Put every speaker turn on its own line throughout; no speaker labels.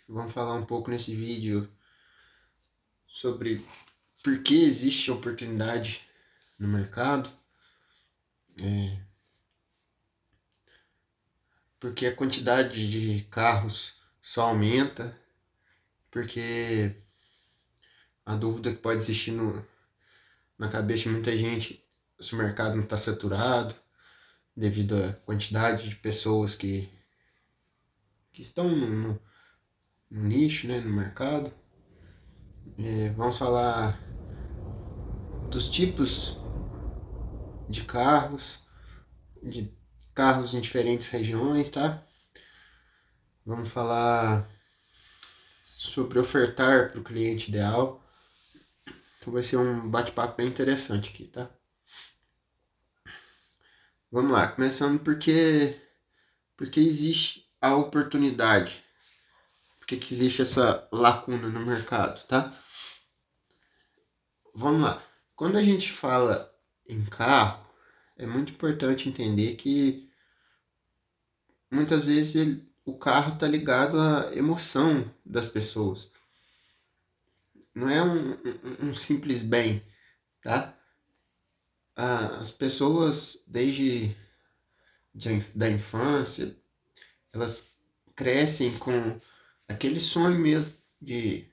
Vamos falar um pouco nesse vídeo sobre por que existe oportunidade no mercado, porque a quantidade de carros só aumenta, porque a dúvida que pode existir na cabeça de muita gente se o mercado não está saturado, devido à quantidade de pessoas que estão no nicho, né, no mercado. Vamos falar dos tipos de carros em diferentes regiões, tá? Vamos falar sobre ofertar para o cliente ideal. Então vai ser um bate-papo bem interessante aqui, tá? Vamos lá, começando porque existe a oportunidade. Porque que existe essa lacuna no mercado, tá? Vamos lá. Quando a gente fala em carro, é muito importante entender que muitas vezes o carro está ligado à emoção das pessoas. Não é um simples bem, tá? As pessoas, desde da infância, elas crescem com aquele sonho mesmo de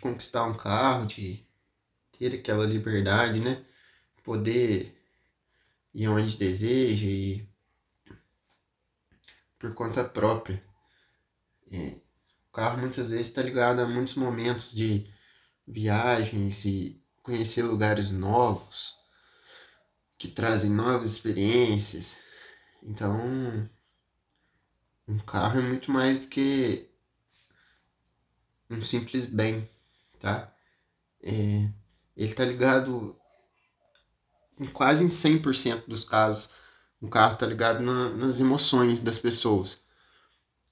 conquistar um carro, de ter aquela liberdade, né? Poder ir onde deseja e por conta própria. O carro muitas vezes está ligado a muitos momentos de viagens e conhecer lugares novos, que trazem novas experiências. Então, um carro é muito mais do que um simples bem, tá? Ele está ligado quase em 100% dos casos. O carro está ligado nas emoções das pessoas.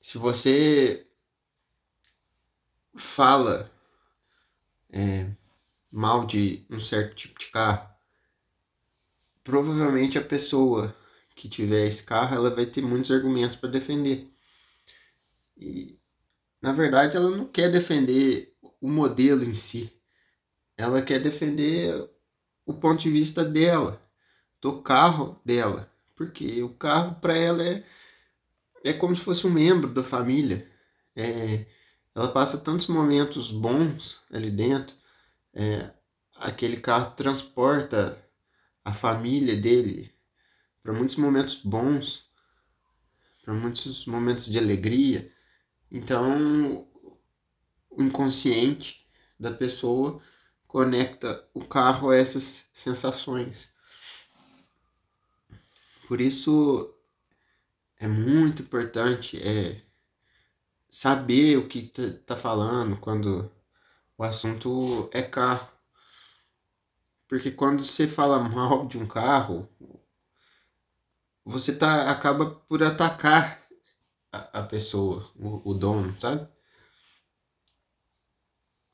Se você fala mal de um certo tipo de carro, provavelmente a pessoa que tiver esse carro, ela vai ter muitos argumentos para defender. E, na verdade, ela não quer defender o modelo em si. Ela quer defender o ponto de vista dela, do carro dela. Porque o carro para ela é como se fosse um membro da família. Ela passa tantos momentos bons ali dentro. Aquele carro transporta a família dele para muitos momentos bons, para muitos momentos de alegria. Então, o inconsciente da pessoa conecta o carro a essas sensações. Por isso é muito importante saber o que tá falando quando o assunto é carro. Porque quando você fala mal de um carro, você acaba por atacar a pessoa, o dono, sabe?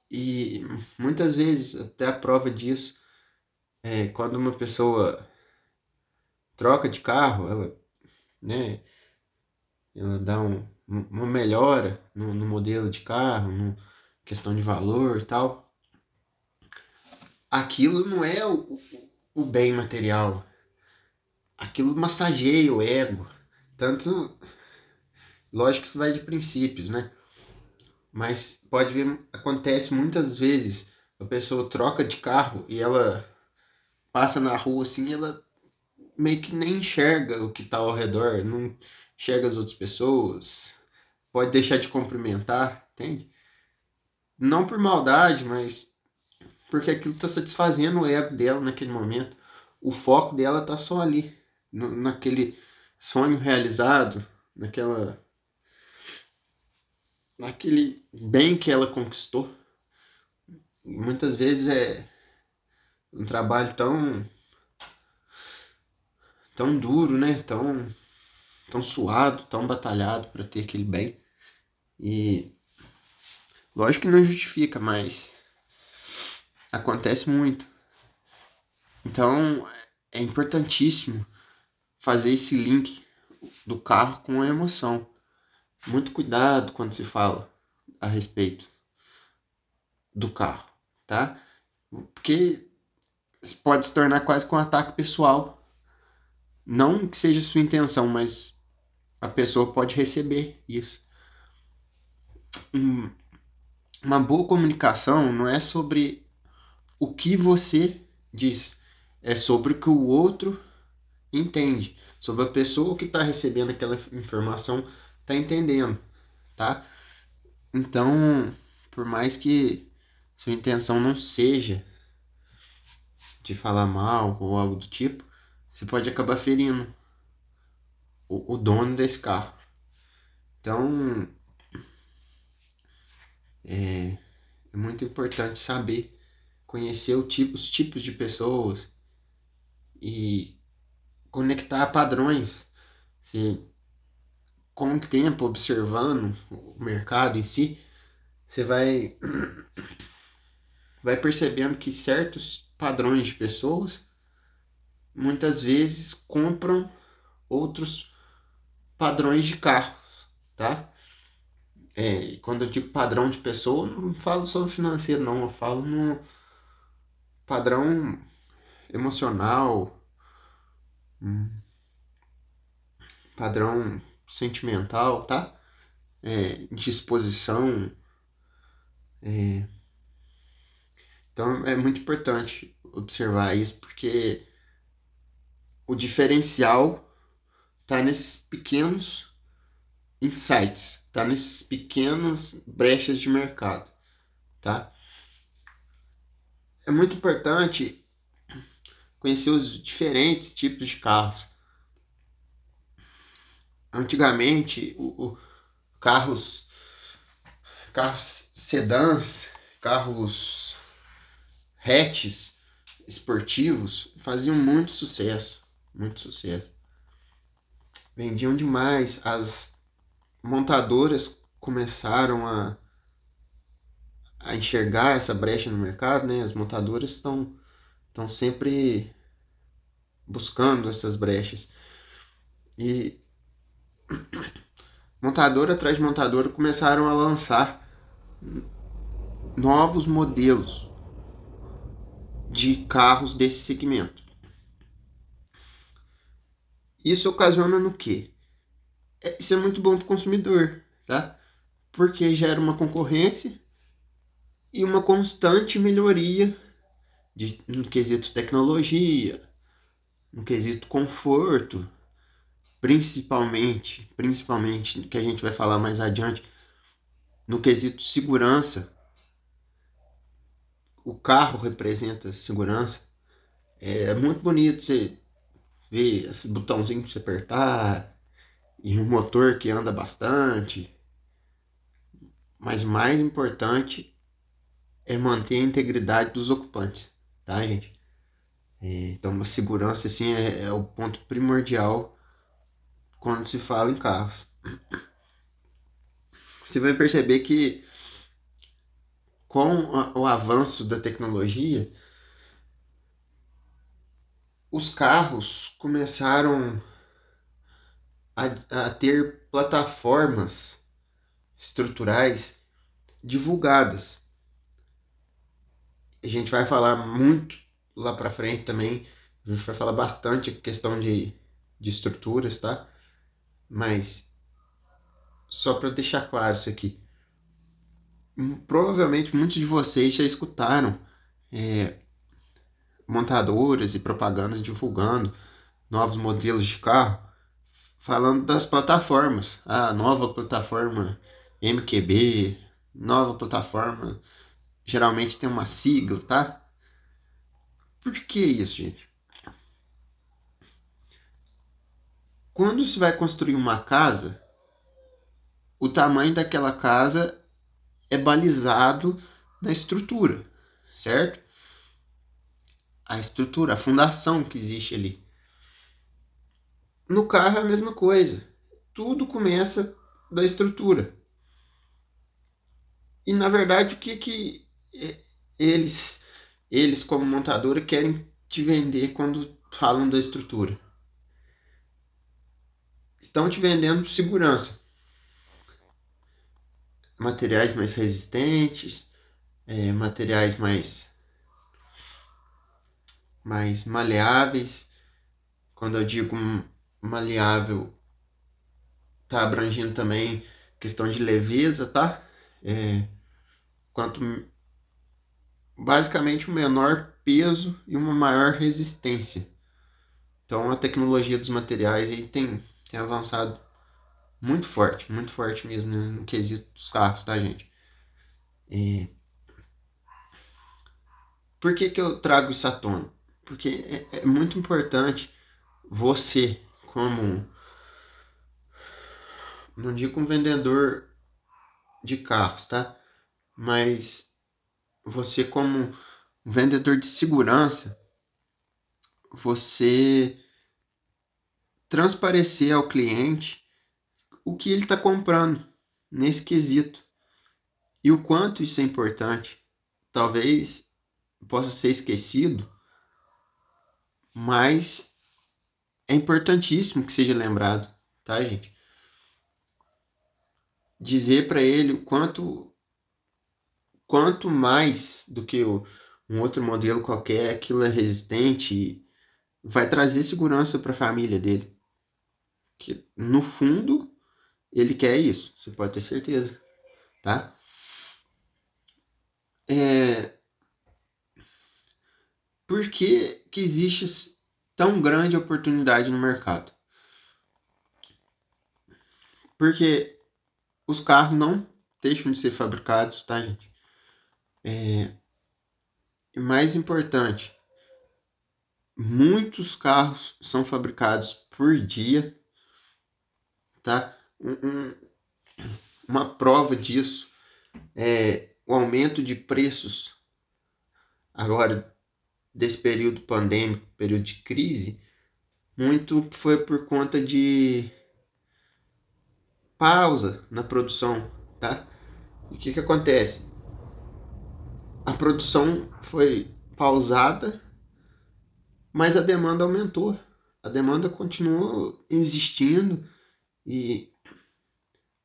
E muitas vezes, até a prova disso, quando uma pessoa troca de carro, né, ela dá uma melhora no modelo de carro, questão de valor e tal. Aquilo não é o bem material. Aquilo massageia o ego. Tanto, lógico que vai de princípios, né? Mas pode ver, acontece muitas vezes, a pessoa troca de carro e ela passa na rua assim, ela meio que nem enxerga o que está ao redor, não enxerga as outras pessoas, pode deixar de cumprimentar, entende? Não por maldade, mas porque aquilo está satisfazendo o ego dela naquele momento. O foco dela está só ali, naquele sonho realizado, naquele bem que ela conquistou. Muitas vezes é um trabalho tão duro, né? Tão suado, tão batalhado para ter aquele bem. E lógico que não justifica, mas acontece muito. Então é importantíssimo fazer esse link do carro com a emoção. Muito cuidado quando se fala a respeito do carro, tá? Porque pode se tornar quase que um ataque pessoal. Não que seja sua intenção, mas a pessoa pode receber isso. Uma boa comunicação não é sobre o que você diz, é sobre o que o outro entende, sobre a pessoa que está recebendo aquela informação está entendendo, tá? Então, por mais que sua intenção não seja de falar mal ou algo do tipo, você pode acabar ferindo o dono desse carro. Então, é muito importante saber conhecer os tipos de pessoas e conectar padrões. Se, com o tempo, observando o mercado em si, você vai percebendo que certos padrões de pessoas muitas vezes compram outros padrões de carros, tá? Quando eu digo padrão de pessoa, não falo só no financeiro, não. Eu falo no padrão emocional, padrão sentimental, tá? Disposição. Então é muito importante observar isso, porque o diferencial está nesses pequenos insights, tá nesses pequenas brechas de mercado, tá? É muito importante conhecer os diferentes tipos de carros. Antigamente, carros sedãs, carros hatches esportivos faziam muito sucesso, muito sucesso. Vendiam demais. As montadoras começaram a enxergar essa brecha no mercado, né? As montadoras estão sempre buscando essas brechas. E montadora atrás de montadora começaram a lançar novos modelos de carros desse segmento. Isso ocasiona no quê? Isso é muito bom para o consumidor, tá? Porque gera uma concorrência e uma constante melhoria no quesito tecnologia, no quesito conforto, principalmente, que a gente vai falar mais adiante, no quesito segurança. O carro representa segurança. É muito bonito você ver esse botãozinho para você apertar e um motor que anda bastante. Mas mais importante é manter a integridade dos ocupantes, tá, gente? Então, a segurança assim, é o ponto primordial quando se fala em carros. Você vai perceber que com o avanço da tecnologia, os carros começaram a ter plataformas estruturais divulgadas. A gente vai falar muito lá para frente também. A gente vai falar bastante a questão de estruturas, tá? Mas só para deixar claro isso aqui. Provavelmente muitos de vocês já escutaram montadoras e propagandas divulgando novos modelos de carro, falando das plataformas. A nova plataforma MQB, nova plataforma, geralmente tem uma sigla, tá? Por que isso, gente? Quando se vai construir uma casa, o tamanho daquela casa é balizado na estrutura, certo? A estrutura, a fundação que existe ali. No carro é a mesma coisa. Tudo começa da estrutura. E na verdade, o que eles, eles como montadora querem te vender quando falam da estrutura? Estão te vendendo segurança. materiais mais resistentes, materiais mais maleáveis. Quando eu digo maleável, tá abrangindo também questão de leveza, tá? Quanto basicamente um menor peso e uma maior resistência. Então a tecnologia dos materiais aí tem avançado muito forte mesmo, né, no quesito dos carros, tá, gente? E por que eu trago isso à tona? Porque é muito importante você, como, não digo um vendedor de carros, tá? Mas você, como um vendedor de segurança, você transparecer ao cliente o que ele está comprando nesse quesito e o quanto isso é importante. Talvez possa ser esquecido, mas é importantíssimo que seja lembrado, tá, gente? Dizer para ele o quanto mais do que um outro modelo qualquer, aquilo é resistente e vai trazer segurança para a família dele. Que no fundo ele quer isso, você pode ter certeza, tá? Por que existe tão grande oportunidade no mercado? Porque os carros não deixam de ser fabricados, tá, gente? E mais importante, muitos carros são fabricados por dia, tá? Uma prova disso é o aumento de preços agora desse período pandêmico, período de crise, muito foi por conta de pausa na produção, tá? O que acontece? A produção foi pausada, mas a demanda aumentou. A demanda continuou existindo e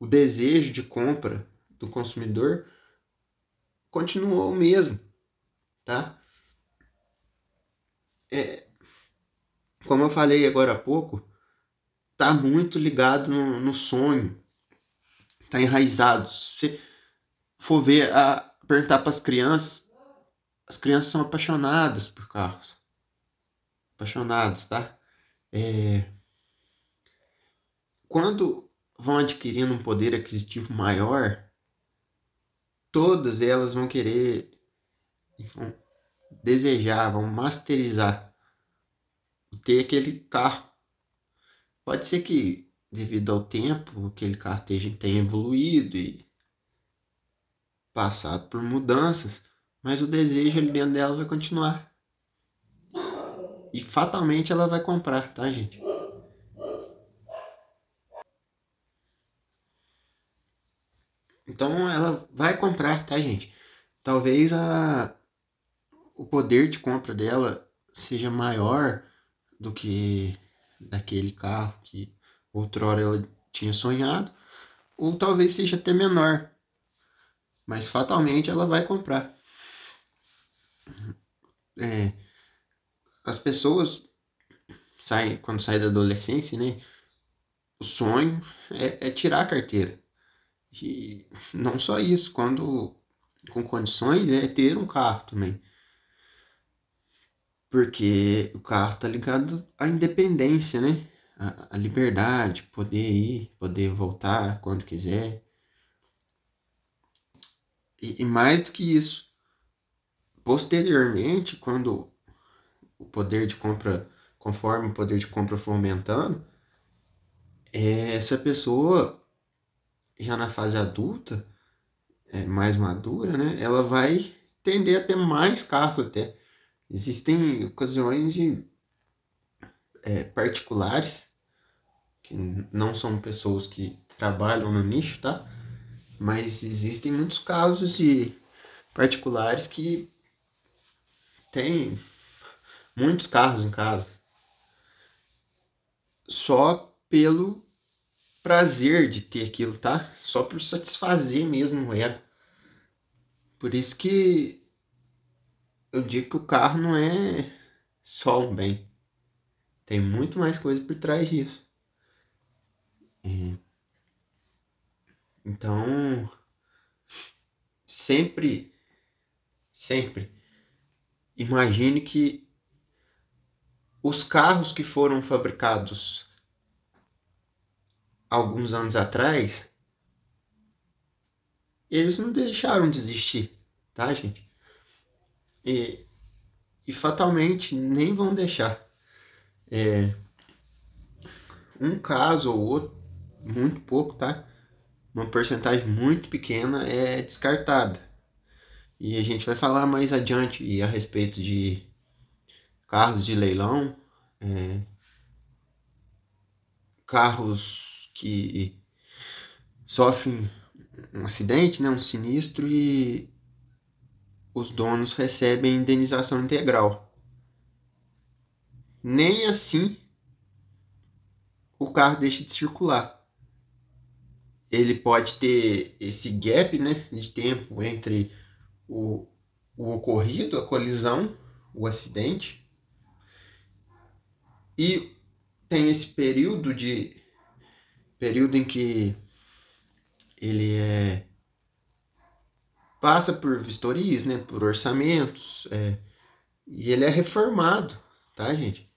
o desejo de compra do consumidor continuou o mesmo, tá? Como eu falei agora há pouco, tá muito ligado no sonho, tá enraizado. Se for ver, perguntar para as crianças são apaixonadas por carros, apaixonadas, tá? Quando vão adquirindo um poder aquisitivo maior, todas elas vão querer, vão desejar, vão masterizar ter aquele carro. Pode ser que, devido ao tempo, aquele carro tenha evoluído e passado por mudanças, mas o desejo ali dentro dela vai continuar. E fatalmente ela vai comprar, tá, gente? Então ela vai comprar, tá, gente? Talvez o poder de compra dela seja maior do que daquele carro que outrora ela tinha sonhado, ou talvez seja até menor, mas fatalmente ela vai comprar. É, as pessoas quando saem da adolescência, né? O sonho é tirar a carteira. E não só isso, quando com condições, é ter um carro também. Porque o carro tá ligado à independência, né? A liberdade, poder ir, poder voltar quando quiser. E mais do que isso, posteriormente, quando o poder de compra, conforme o poder de compra for aumentando, essa pessoa, já na fase adulta, mais madura, né? Ela vai tender a ter mais carros até. Existem ocasiões de particulares, que não são pessoas que trabalham no nicho, tá? Mas existem muitos casos de particulares que têm muitos carros em casa só pelo prazer de ter aquilo, tá? Só por satisfazer mesmo o ego. Por isso que eu digo que o carro não é só um bem. Tem muito mais coisa por trás disso. Então, sempre, sempre imagine que os carros que foram fabricados alguns anos atrás, eles não deixaram de existir, tá, gente? E, e fatalmente nem vão deixar. Um caso ou outro, muito pouco, tá? Uma porcentagem muito pequena é descartada. E a gente vai falar mais adiante a respeito de carros de leilão, carros que sofrem um acidente, né, um sinistro, e os donos recebem indenização integral. Nem assim o carro deixa de circular. Ele pode ter esse gap, né, de tempo entre o, o ocorrido, a colisão, o acidente, e tem esse período em que ele passa por vistorias, né, por orçamentos, e ele é reformado, tá, gente?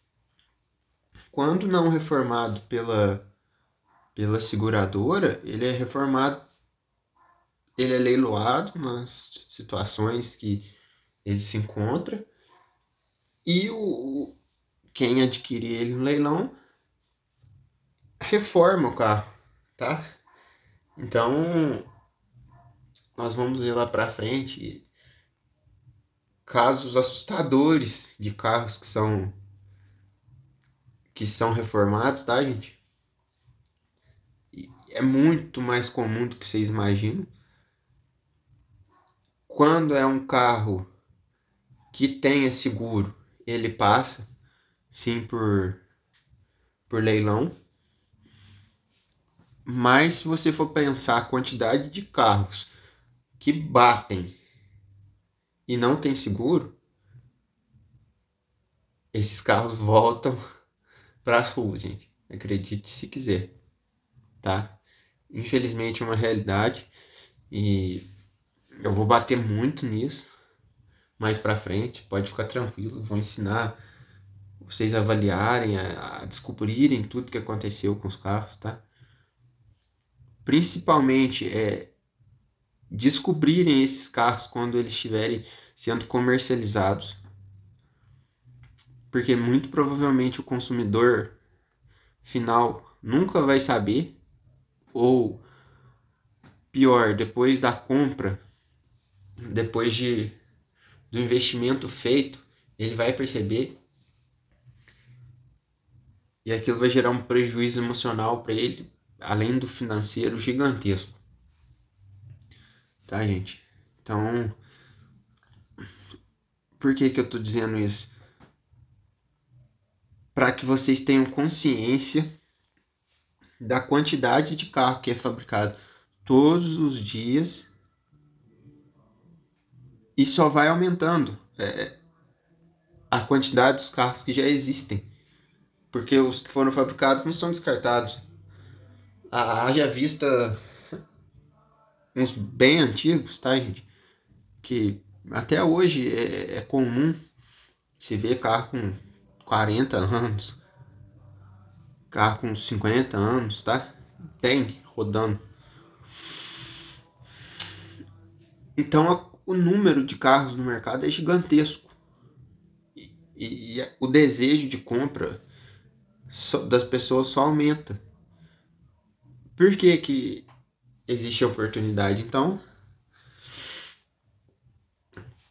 Quando não reformado pela seguradora, ele é reformado, ele é leiloado nas situações que ele se encontra, e quem adquirir ele no leilão reforma o carro, tá? Então, nós vamos ver lá para frente casos assustadores de carros que são reformados, tá, gente? E é muito mais comum do que vocês imaginam. Quando é um carro que tenha seguro, ele passa sim por leilão. Mas se você for pensar a quantidade de carros que batem e não tem seguro, esses carros voltam para as ruas, gente. Acredite se quiser, tá? Infelizmente é uma realidade e eu vou bater muito nisso mais para frente. Pode ficar tranquilo, vou ensinar vocês a avaliarem, a descobrirem tudo que aconteceu com os carros, tá? Principalmente descobrirem esses carros quando eles estiverem sendo comercializados, porque muito provavelmente o consumidor final nunca vai saber, ou pior, depois da compra, depois do investimento feito, ele vai perceber e aquilo vai gerar um prejuízo emocional para ele, além do financeiro, gigantesco. Tá, gente? Então, por que eu tô dizendo isso? Para que vocês tenham consciência da quantidade de carro que é fabricado todos os dias e só vai aumentando a quantidade dos carros que já existem, porque os que foram fabricados não são descartados. Haja vista uns bem antigos, tá, gente? Que até hoje é comum se ver carro com 40 anos, carro com 50 anos, tá? Tem rodando. Então o número de carros no mercado é gigantesco. E o desejo de compra das pessoas só aumenta. Por que existe a oportunidade? Então,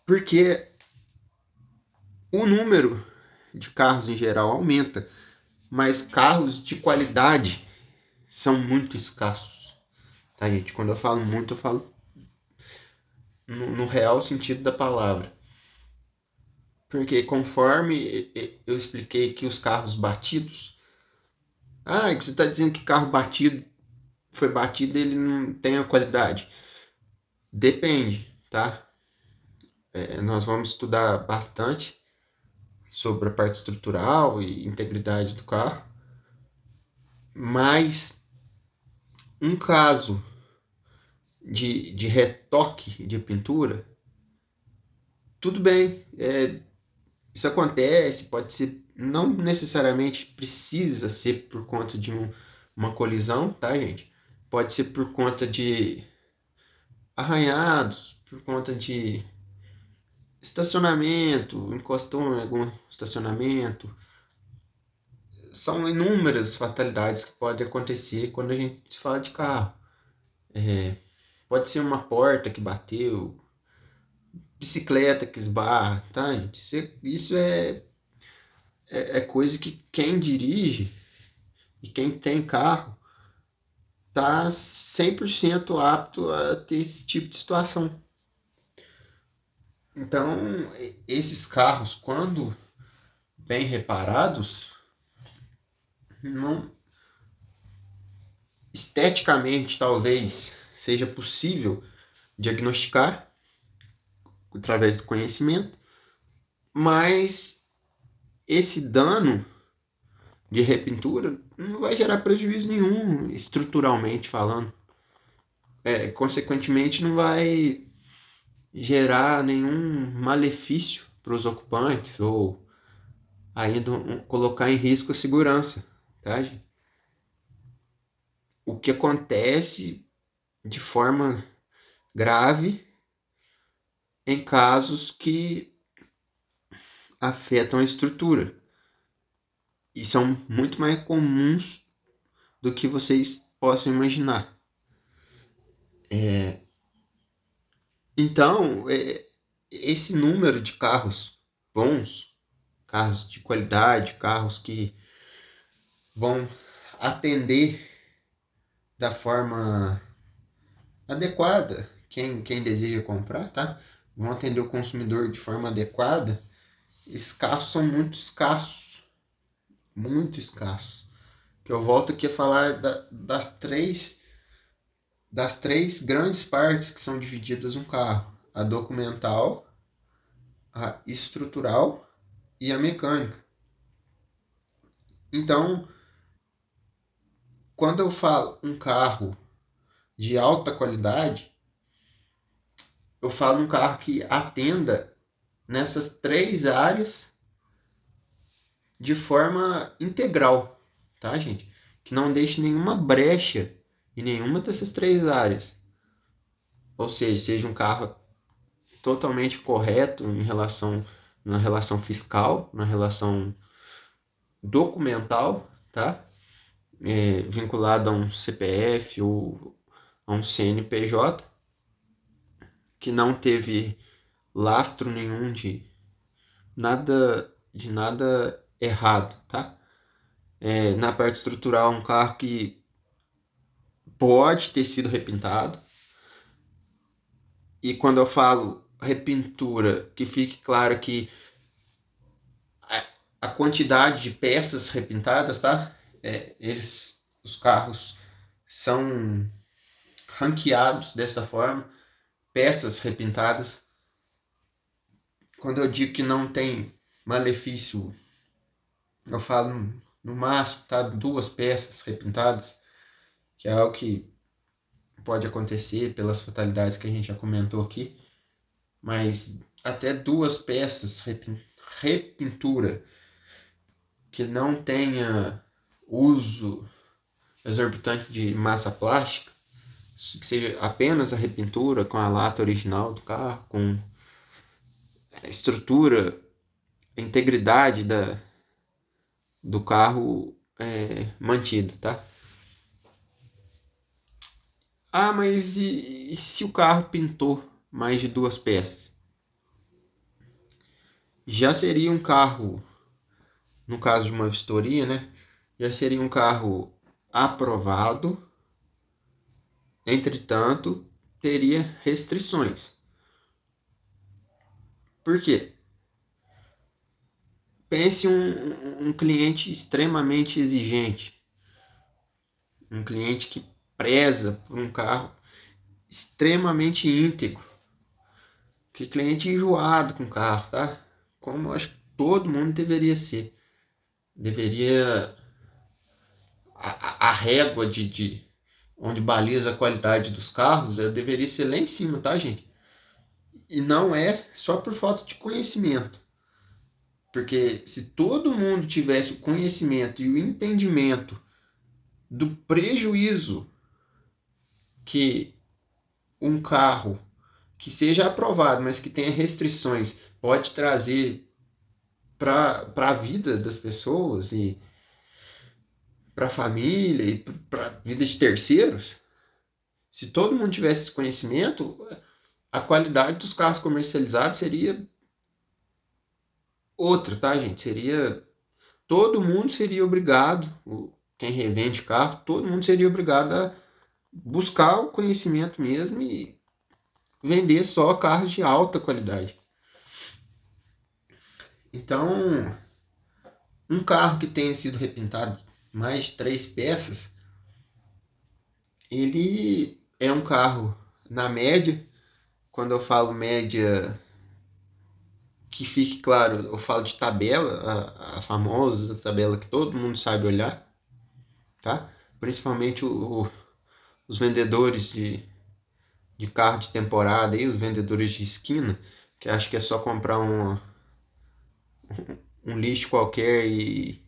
porque o número de carros em geral aumenta, mas carros de qualidade são muito escassos. Tá, gente? Quando eu falo muito, eu falo no real sentido da palavra. Porque conforme eu expliquei que os carros batidos... Ah, você está dizendo que carro batido foi batido ele não tem a qualidade? Depende, tá? Nós vamos estudar bastante sobre a parte estrutural e integridade do carro, mas um caso de retoque de pintura, tudo bem, isso acontece, pode ser, não necessariamente precisa ser por conta de uma colisão, tá, gente? Pode ser por conta de arranhados, por conta de estacionamento, encostou em algum estacionamento. São inúmeras fatalidades que podem acontecer quando a gente fala de carro. Pode ser uma porta que bateu, bicicleta que esbarra, tá, gente? Isso é coisa que quem dirige e quem tem carro tá 100% apto a ter esse tipo de situação. Então, esses carros, quando bem reparados, não esteticamente talvez seja possível diagnosticar através do conhecimento, mas esse dano de repintura não vai gerar prejuízo nenhum estruturalmente falando. Consequentemente, não vai gerar nenhum malefício para os ocupantes ou ainda colocar em risco a segurança, tá, gente? O que acontece de forma grave em casos que afetam a estrutura e são muito mais comuns do que vocês possam imaginar. Então, esse número de carros bons, carros de qualidade, carros que vão atender da forma adequada quem deseja comprar, tá? Vão atender o consumidor de forma adequada. Esses carros são muito escassos, muito escassos. Que eu volto aqui a falar das três grandes partes que são divididas no carro: a documental, a estrutural e a mecânica. Então, quando eu falo um carro de alta qualidade, eu falo um carro que atenda nessas três áreas de forma integral, tá, gente? Que não deixe nenhuma brecha em nenhuma dessas três áreas. Ou seja um carro totalmente correto na relação fiscal, na relação documental, tá? Vinculado a um CPF ou a um CNPJ, que não teve lastro nenhum de nada errado, tá? Na parte estrutural, um carro que pode ter sido repintado. E quando eu falo repintura, que fique claro que a quantidade de peças repintadas, tá? Os carros são ranqueados dessa forma, peças repintadas. Quando eu digo que não tem malefício, eu falo no máximo, tá? 2 peças repintadas, que é algo que pode acontecer pelas fatalidades que a gente já comentou aqui, mas até 2 peças repintura que não tenha uso exorbitante de massa plástica, que seja apenas a repintura com a lata original do carro, com a estrutura, a integridade do carro mantida, tá? Ah, mas e se o carro pintou mais de 2 peças? Já seria um carro, no caso de uma vistoria, né? Já seria um carro aprovado, entretanto, teria restrições. Por quê? Pense um cliente extremamente exigente, um cliente que preza por um carro extremamente íntegro, que cliente enjoado com o carro, tá? Como eu acho que todo mundo deveria ser. Deveria a régua de onde baliza a qualidade dos carros, deveria ser lá em cima, tá, gente? E não é só por falta de conhecimento. Porque se todo mundo tivesse o conhecimento e o entendimento do prejuízo que um carro que seja aprovado, mas que tenha restrições, pode trazer para a vida das pessoas e para a família e para a vida de terceiros, se todo mundo tivesse esse conhecimento, a qualidade dos carros comercializados seria outra, tá, gente? Seria todo mundo seria obrigado, quem revende carro, todo mundo seria obrigado a buscar o conhecimento mesmo e vender só carros de alta qualidade. Então, um carro que tenha sido repintado mais de 3 peças, ele é um carro na média. Quando eu falo média, que fique claro, eu falo de tabela, a famosa tabela que todo mundo sabe olhar, tá? Principalmente os vendedores de carro de temporada, aí, os vendedores de esquina, que acho que é só comprar um lixo qualquer e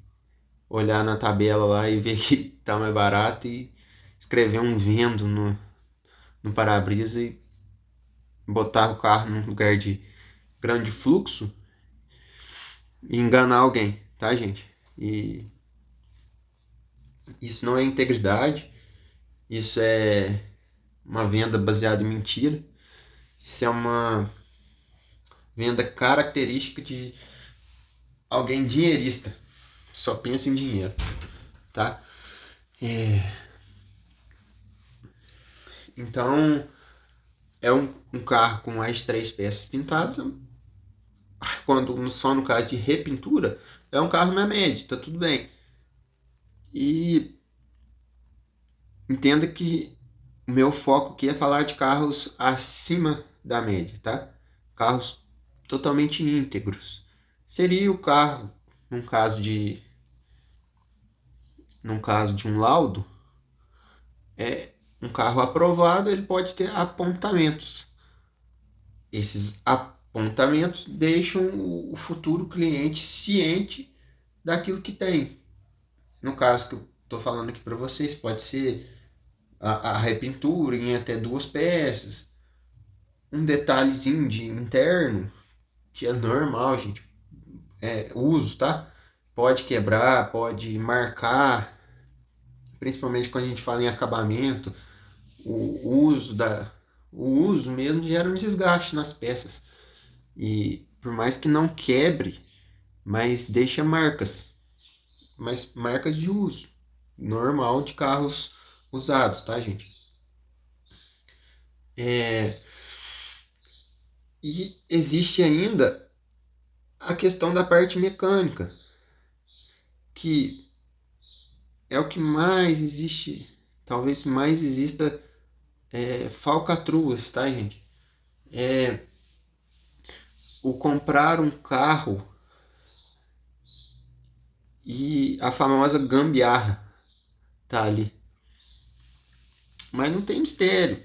olhar na tabela lá e ver que tá mais barato e escrever um vendo no para-brisa e botar o carro num lugar de grande fluxo e enganar alguém, tá, gente? E isso não é integridade, isso é uma venda baseada em mentira, isso é uma venda característica de alguém dinheirista, só pensa em dinheiro, tá? Então, é um carro com mais de 3 peças pintadas, quando só no caso de repintura, é um carro na média, tá tudo bem. E entenda que o meu foco aqui é falar de carros acima da média, tá? Carros totalmente íntegros. Seria o carro, num caso de um laudo, um carro aprovado, ele pode ter apontamentos. Esses apontamentos deixam o futuro cliente ciente daquilo que tem. No caso que eu estou falando aqui para vocês, pode ser a repintura em até 2 peças, um detalhezinho de interno, que é normal, gente, uso, tá? Pode quebrar, pode marcar, principalmente quando a gente fala em acabamento, o uso mesmo gera um desgaste nas peças. E por mais que não quebre, mas deixa marcas, mas marcas de uso normal de carros usados, tá, gente? E existe ainda a questão da parte mecânica, que é o que mais existe, talvez mais exista falcatruas, tá, gente? O comprar um carro e a famosa gambiarra tá ali. Mas não tem mistério.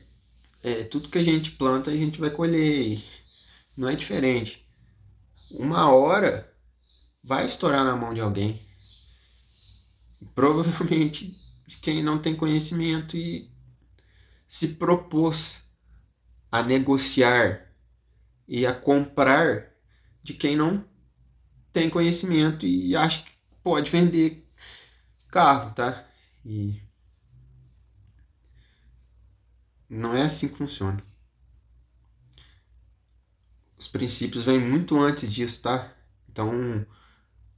Tudo que a gente planta a gente vai colher. Não é diferente. Uma hora vai estourar na mão de alguém. Provavelmente de quem não tem conhecimento e se propôs a negociar e a comprar de quem não tem conhecimento e acha que pode vender carro, tá? E não é assim que funciona. Os princípios vêm muito antes disso, tá? Então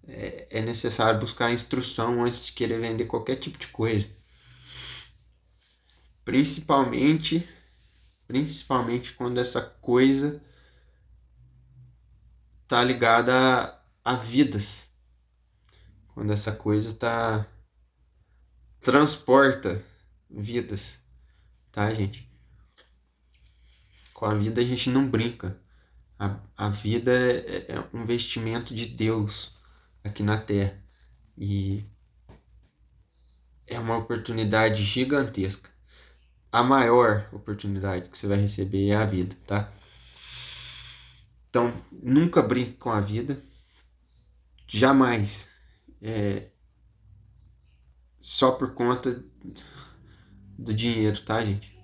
é necessário buscar instrução antes de querer vender qualquer tipo de coisa. Principalmente quando essa coisa tá ligada a vidas. Quando essa coisa transporta vidas, tá, gente? Com a vida a gente não brinca. A vida é um investimento de Deus aqui na Terra. E é uma oportunidade gigantesca. A maior oportunidade que você vai receber é a vida, tá? Então, nunca brinque com a vida. Jamais. Só por conta do dinheiro, tá, gente?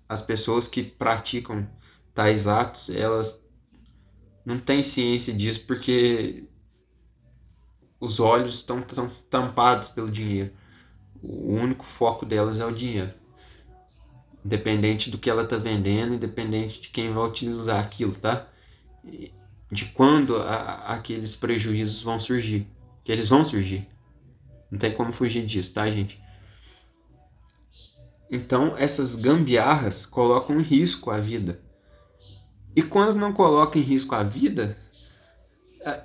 As pessoas que praticam tais atos, elas não têm ciência disso porque os olhos estão tampados pelo dinheiro. O único foco delas é o dinheiro. Independente do que ela está vendendo, independente de quem vai utilizar aquilo, tá? De quando aqueles prejuízos vão surgir. Que eles vão surgir. Não tem como fugir disso, tá, gente? Então, essas gambiarras colocam em risco a vida. E quando não colocam em risco a vida,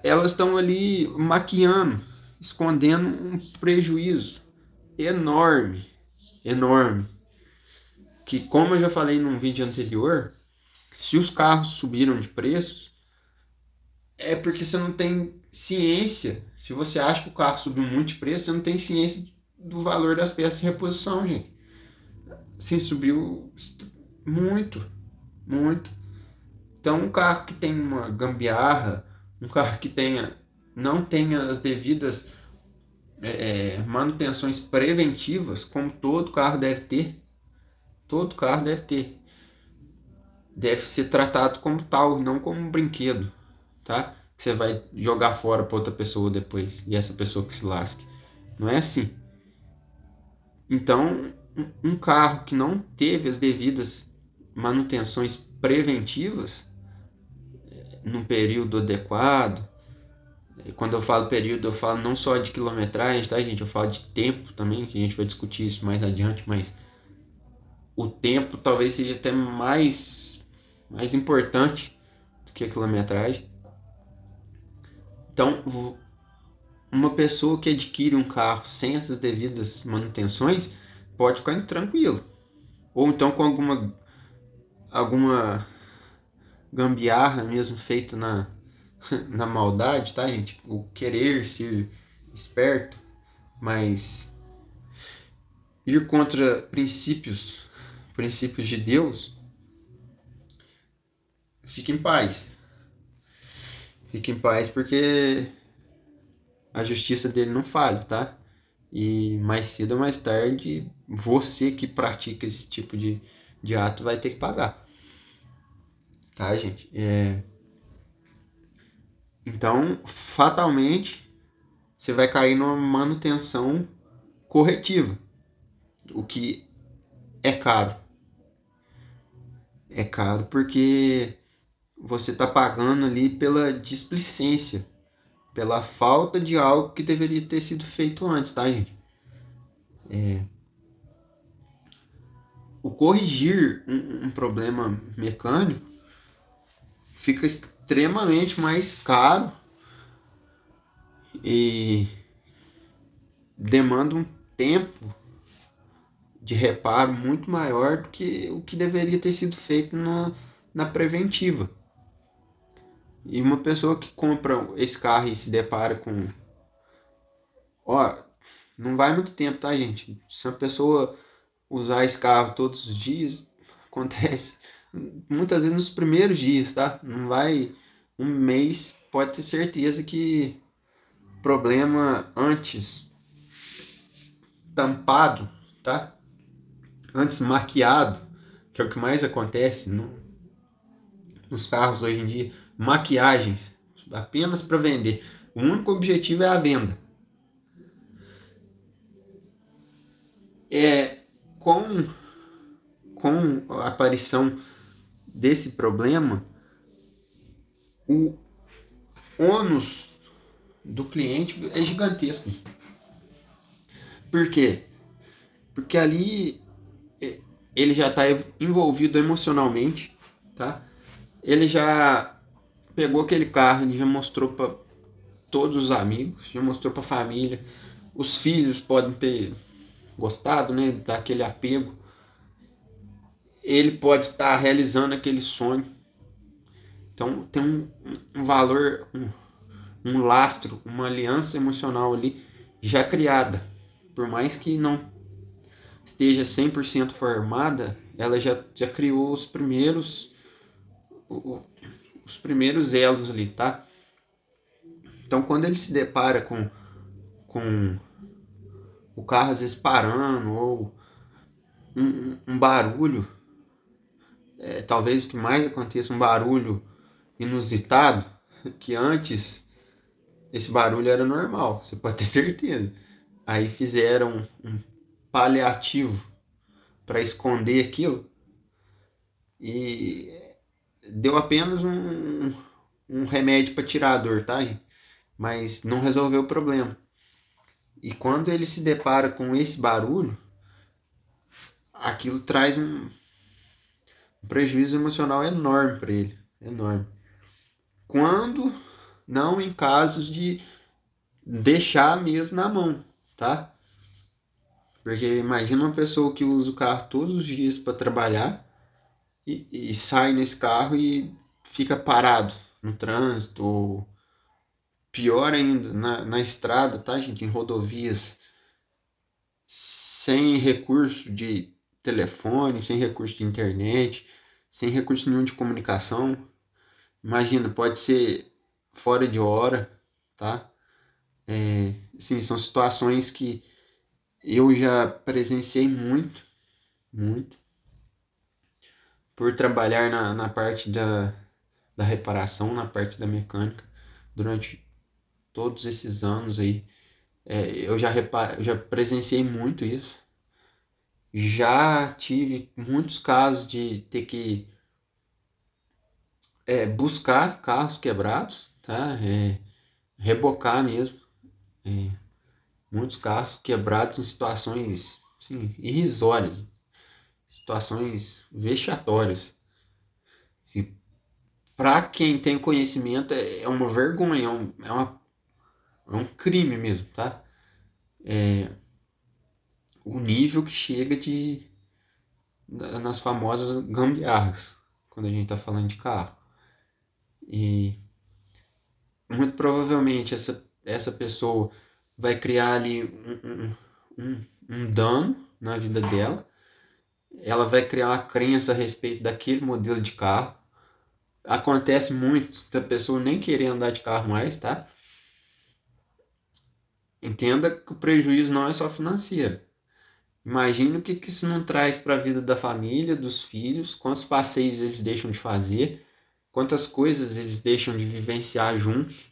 elas estão ali maquiando, escondendo um prejuízo enorme, enorme. Que, como eu já falei num vídeo anterior, se os carros subiram de preços, é porque você não tem ciência. Se você acha que o carro subiu muito de preço, você não tem ciência do valor das peças de reposição, gente. Sim, subiu muito, muito. Então, um carro que tem uma gambiarra, um carro que não tenha as devidas manutenções preventivas, como todo carro deve ter, todo carro deve ter, deve ser tratado como tal, não como um brinquedo, tá? Que você vai jogar fora para outra pessoa depois e essa pessoa que se lasque. Não é assim. Então, um carro que não teve as devidas manutenções preventivas num período adequado. E quando eu falo período, eu falo não só de quilometragem, tá, gente? Eu falo de tempo também, que a gente vai discutir isso mais adiante, mas o tempo talvez seja até mais importante do que a quilometragem. Então, uma pessoa que adquire um carro sem essas devidas manutenções pode ficar tranquilo. Ou então com alguma gambiarra mesmo feita na maldade, tá, gente? O querer ser esperto, mas ir contra princípios de Deus, fique em paz. Fique em paz porque a justiça dele não falha, tá? E mais cedo ou mais tarde, você que pratica esse tipo de ato vai ter que pagar. Tá, gente? Então, fatalmente, você vai cair numa manutenção corretiva, o que é caro. É caro porque você está pagando ali pela displicência, pela falta de algo que deveria ter sido feito antes, tá, gente? O corrigir um problema mecânico fica extremamente mais caro e demanda um tempo de reparo muito maior do que o que deveria ter sido feito na preventiva. E uma pessoa que compra esse carro e se depara com... Ó, não vai muito tempo, tá, gente? Se uma pessoa usar esse carro todos os dias, acontece muitas vezes nos primeiros dias, tá? Não vai um mês, pode ter certeza que problema antes tampado, tá? Antes maquiado, que é o que mais acontece nos carros hoje em dia, maquiagens apenas para vender. O único objetivo é a venda. Com a aparição desse problema, o ônus do cliente é gigantesco. Por quê? Porque ali ele já está envolvido emocionalmente, tá? Ele já pegou aquele carro, ele já mostrou para todos os amigos, já mostrou para a família. Os filhos podem ter gostado, né? Daquele apego. Ele pode estar realizando aquele sonho. Então tem um valor, um lastro, uma aliança emocional ali já criada. Por mais que não esteja 100% formada, ela já criou os primeiros elos ali, tá? Então quando ele se depara com o carro às vezes parando ou um barulho, talvez o que mais aconteça, um barulho inusitado, que antes esse barulho era normal, você pode ter certeza. Aí fizeram um paliativo para esconder aquilo e deu apenas um remédio para tirar a dor, tá? Mas não resolveu o problema. E quando ele se depara com esse barulho, aquilo traz um prejuízo emocional enorme para ele, enorme. Quando não em casos de deixar mesmo na mão, tá? Porque imagina uma pessoa que usa o carro todos os dias para trabalhar e sai nesse carro e fica parado no trânsito, ou pior ainda, na estrada, tá, gente? Em rodovias, sem recurso de telefone, sem recurso de internet, sem recurso nenhum de comunicação. Imagina, pode ser fora de hora, tá? Sim, são situações que eu já presenciei muito, muito, por trabalhar na parte da reparação, na parte da mecânica, durante todos esses anos aí. Eu já presenciei muito isso. Já tive muitos casos de ter que buscar carros quebrados, tá? Rebocar mesmo. É, muitos carros quebrados em situações assim, irrisórias, situações vexatórias. Para quem tem conhecimento, é uma vergonha, é um crime mesmo, tá? O nível que chega nas famosas gambiarras, quando a gente está falando de carro. E muito provavelmente essa pessoa vai criar ali um dano na vida dela. Ela vai criar uma crença a respeito daquele modelo de carro. Acontece muito da pessoa nem querer andar de carro mais, tá? Entenda que o prejuízo não é só financeiro. Imagina o que isso não traz para a vida da família, dos filhos, quantos passeios eles deixam de fazer, quantas coisas eles deixam de vivenciar juntos,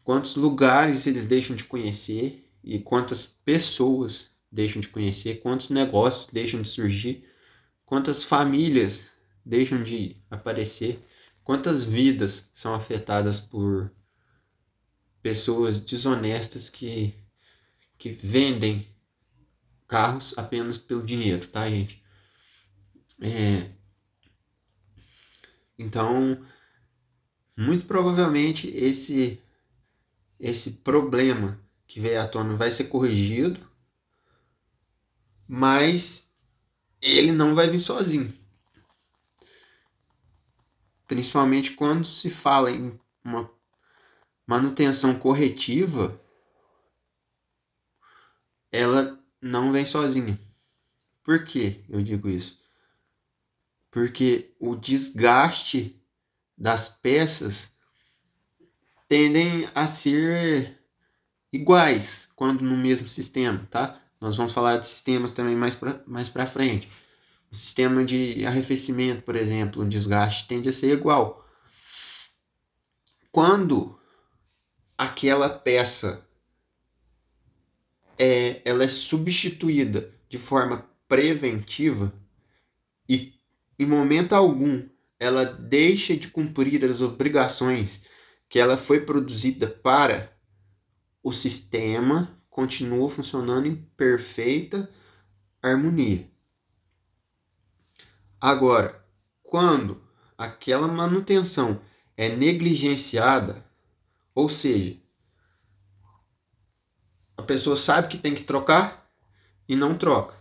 quantos lugares eles deixam de conhecer e quantas pessoas deixam de conhecer, quantos negócios deixam de surgir, quantas famílias deixam de aparecer, quantas vidas são afetadas por pessoas desonestas que vendem carros apenas pelo dinheiro, tá, gente? Então, muito provavelmente esse problema que veio à tona vai ser corrigido, mas ele não vai vir sozinho. Principalmente quando se fala em uma manutenção corretiva, ela não vem sozinha. Por que eu digo isso? Porque o desgaste das peças tendem a ser iguais quando no mesmo sistema, tá? Nós vamos falar de sistemas também mais para frente. O sistema de arrefecimento, por exemplo, o desgaste tende a ser igual. Quando aquela peça ela é substituída de forma preventiva e em momento algum ela deixa de cumprir as obrigações que ela foi produzida para, o sistema continua funcionando em perfeita harmonia. Agora, quando aquela manutenção é negligenciada, ou seja, a pessoa sabe que tem que trocar, e não troca.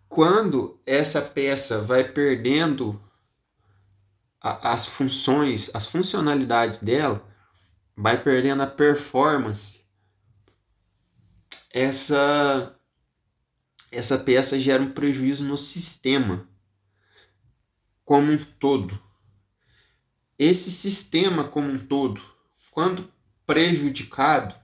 Quando essa peça vai perdendo as funções, as funcionalidades dela, vai perdendo a performance, essa peça gera um prejuízo no sistema como um todo. Esse sistema como um todo, quando prejudicado,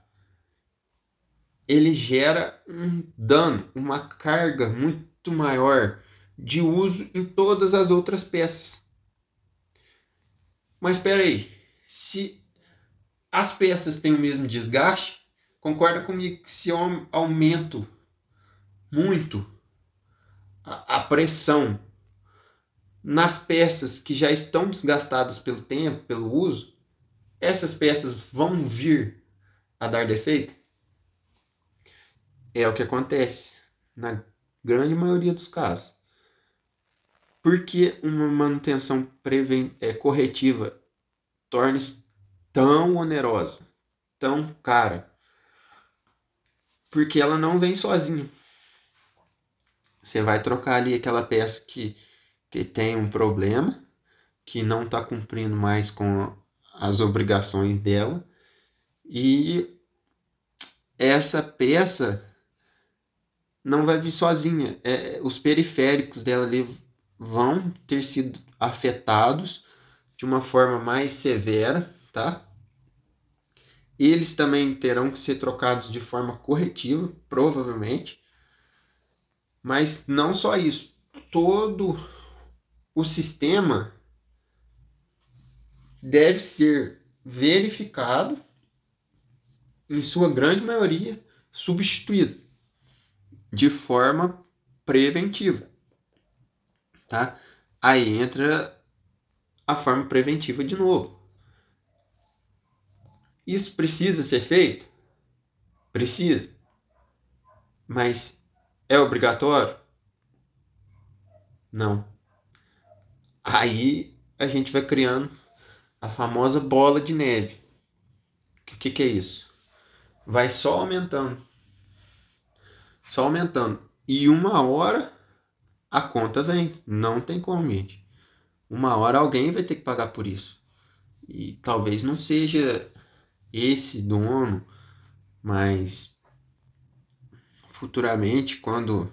ele gera um dano, uma carga muito maior de uso em todas as outras peças. Mas espera aí, se as peças têm o mesmo desgaste, concorda comigo que se eu aumento muito a pressão nas peças que já estão desgastadas pelo tempo, pelo uso, essas peças vão vir a dar defeito? É o que acontece na grande maioria dos casos. Por que uma manutenção corretiva torna-se tão onerosa, tão cara? Porque ela não vem sozinha. Você vai trocar ali aquela peça que tem um problema, que não está cumprindo mais com as obrigações dela, e essa peça não vai vir sozinha. Os periféricos dela ali vão ter sido afetados de uma forma mais severa, tá? Eles também terão que ser trocados de forma corretiva, provavelmente. Mas não só isso. Todo o sistema deve ser verificado, em sua grande maioria, substituído de forma preventiva, tá? Aí entra a forma preventiva de novo. Isso precisa ser feito? Precisa. Mas é obrigatório? Não. Aí a gente vai criando a famosa bola de neve. O que é isso? Vai só aumentando. Só aumentando. E uma hora a conta vem. Não tem como, gente. Uma hora alguém vai ter que pagar por isso. E talvez não seja esse dono, mas futuramente, quando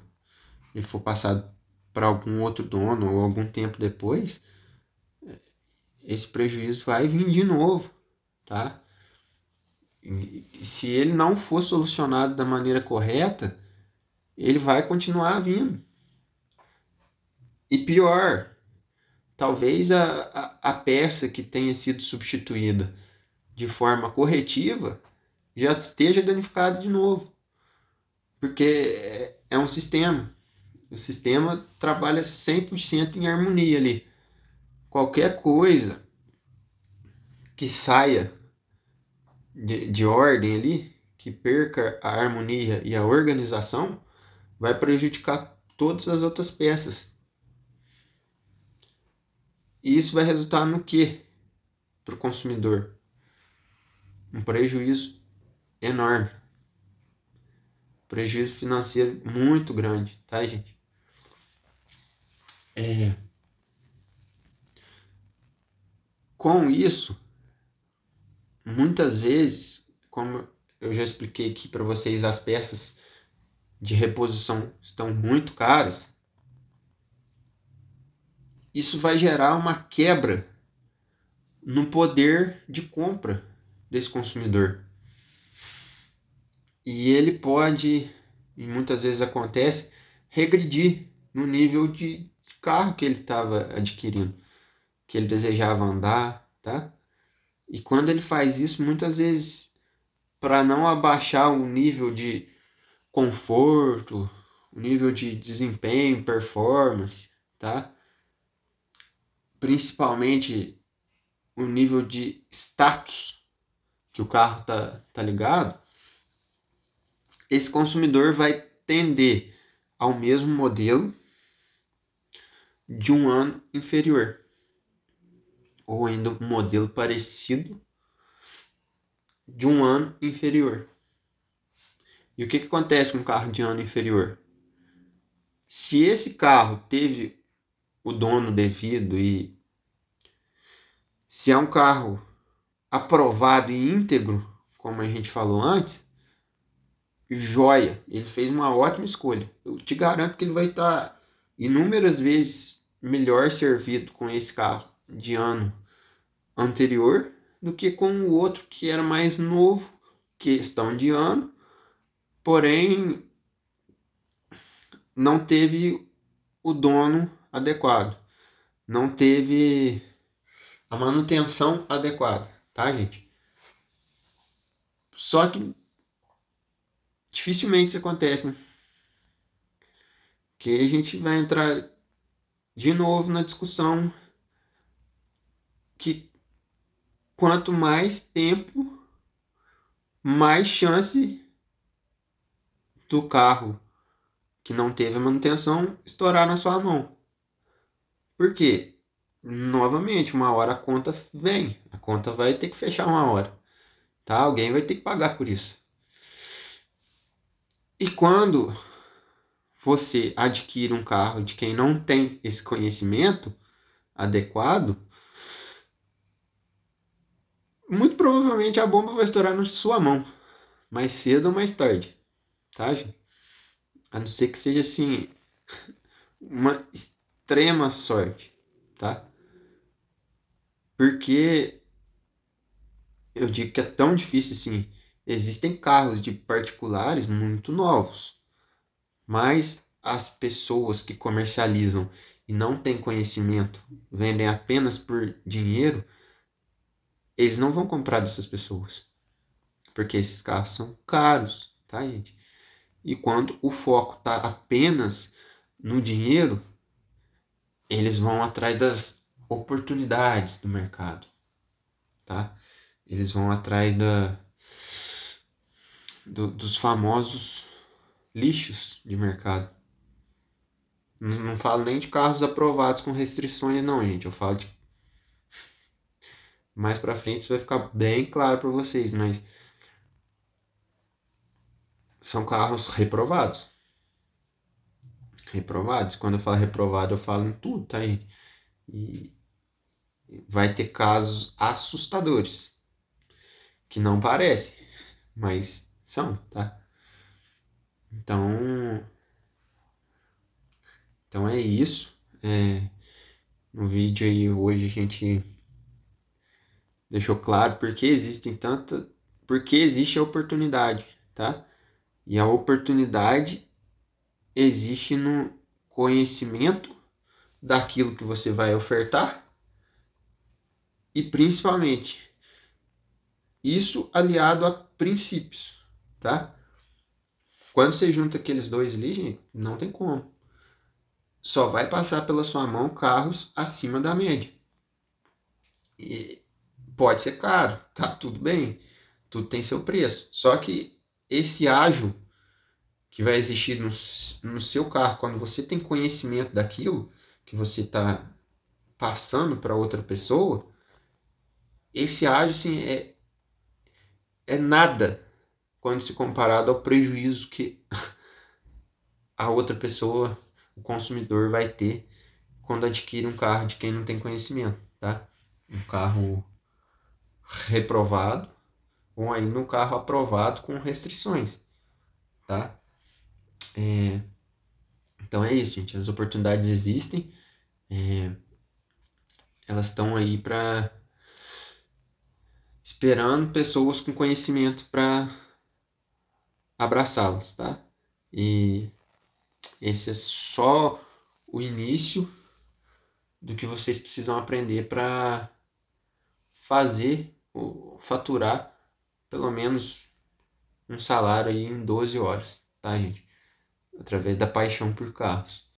ele for passado para algum outro dono ou algum tempo depois, esse prejuízo vai vir de novo, tá? E se ele não for solucionado da maneira correta, ele vai continuar vindo. E pior, talvez a peça que tenha sido substituída de forma corretiva já esteja danificada de novo. Porque é um sistema. O sistema trabalha 100% em harmonia ali. Qualquer coisa que saia de ordem ali, que perca a harmonia e a organização, vai prejudicar todas as outras peças. E isso vai resultar no quê para o consumidor? Um prejuízo enorme. Prejuízo financeiro muito grande, tá, gente? Com isso, muitas vezes, como eu já expliquei aqui para vocês, as peças de reposição estão muito caras. Isso vai gerar uma quebra no poder de compra desse consumidor. E ele pode, e muitas vezes acontece, regredir no nível de carro que ele estava adquirindo, que ele desejava andar, tá? E quando ele faz isso, muitas vezes, para não abaixar o nível de conforto, o nível de desempenho, performance, tá? Principalmente o nível de status que o carro tá ligado, esse consumidor vai tender ao mesmo modelo de um ano inferior, ou ainda um modelo parecido de um ano inferior. E o que acontece com um carro de ano inferior? Se esse carro teve o dono devido e se é um carro aprovado e íntegro, como a gente falou antes, joia, ele fez uma ótima escolha. Eu te garanto que ele vai estar inúmeras vezes melhor servido com esse carro de ano anterior do que com o outro que era mais novo, questão de ano, porém não teve o dono adequado, não teve a manutenção adequada, tá, gente? Só que dificilmente isso acontece, né? Que a gente vai entrar de novo na discussão que quanto mais tempo, mais chance do carro que não teve a manutenção estourar na sua mão. Por quê? Novamente, uma hora a conta vem, a conta vai ter que fechar uma hora, tá? Alguém vai ter que pagar por isso. E quando você adquire um carro de quem não tem esse conhecimento adequado, muito provavelmente a bomba vai estourar na sua mão, mais cedo ou mais tarde, tá, gente? A não ser que seja assim, uma extrema sorte, tá? Porque eu digo que é tão difícil assim. Existem carros de particulares muito novos, mas as pessoas que comercializam e não têm conhecimento, vendem apenas por dinheiro, eles não vão comprar dessas pessoas, porque esses carros são caros, tá, gente? E quando o foco está apenas no dinheiro, eles vão atrás das oportunidades do mercado, tá? Eles vão atrás dos famosos lixos de mercado. Não falo nem de carros aprovados com restrições, não, gente. Eu falo de mais para frente, isso vai ficar bem claro para vocês, mas são carros reprovados. Reprovados. Quando eu falo reprovado, eu falo em tudo, tá, gente? E vai ter casos assustadores que não parecem, mas são, tá? Então, então é isso. No vídeo aí hoje a gente deixou claro porque existem tanta, porque existe a oportunidade, tá? E a oportunidade existe no conhecimento daquilo que você vai ofertar e principalmente isso aliado a princípios, tá? Quando você junta aqueles dois ali, gente, não tem como. Só vai passar pela sua mão carros acima da média. E pode ser caro, tá tudo bem, tudo tem seu preço. Só que esse ágio que vai existir no seu carro, quando você tem conhecimento daquilo que você está passando para outra pessoa, esse ágio assim, é nada quando se comparado ao prejuízo que a outra pessoa, o consumidor, vai ter quando adquire um carro de quem não tem conhecimento, tá? Um carro reprovado ou ainda um carro aprovado com restrições, tá? Então é isso, gente. As oportunidades existem, elas estão aí para esperando pessoas com conhecimento para abraçá-las, tá? E esse é só o início do que vocês precisam aprender para fazer ou faturar pelo menos um salário aí em 12 horas, tá, gente? Através da paixão por carros.